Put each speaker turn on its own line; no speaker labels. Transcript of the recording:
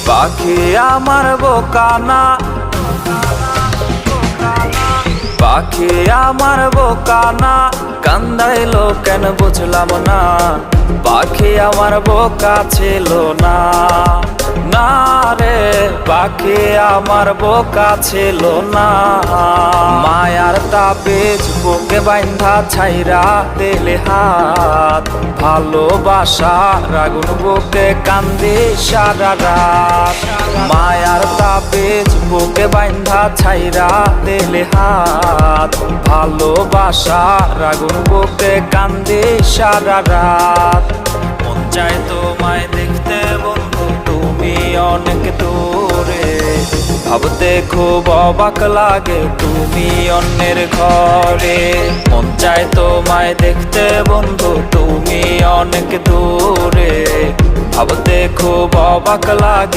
পাখি আমার বোকানা, পাখি আমার বোকানা, কান্দাইলো কেন বুঝলাম না। পাখি আমার বোকা ছিল না, না রে পাখি আমার বোকা ছিল না। মায়ার তাবিজ বুকে বাইন্ধা ছাইরা দিলে হাত, ভালোবাসার আগুন বুকে কান্দি সারা রাত। মায়ার তাবিজ বুকে বাইন্ধা ছাইরা দিলে হাত, ভালোবাসার আগুন বুকে কান্দি সারা রাত। মন চায় তোমায় দেখতে বন্ধু তুমি অনেক দূরে, ভাবতে খুব অবাক লাগে তুমি অন্যের ঘরে। মন চায় তোমায় দেখতে বন্ধু তুমি অনেক দূরে, ভাবতে খুব অবাক লাগে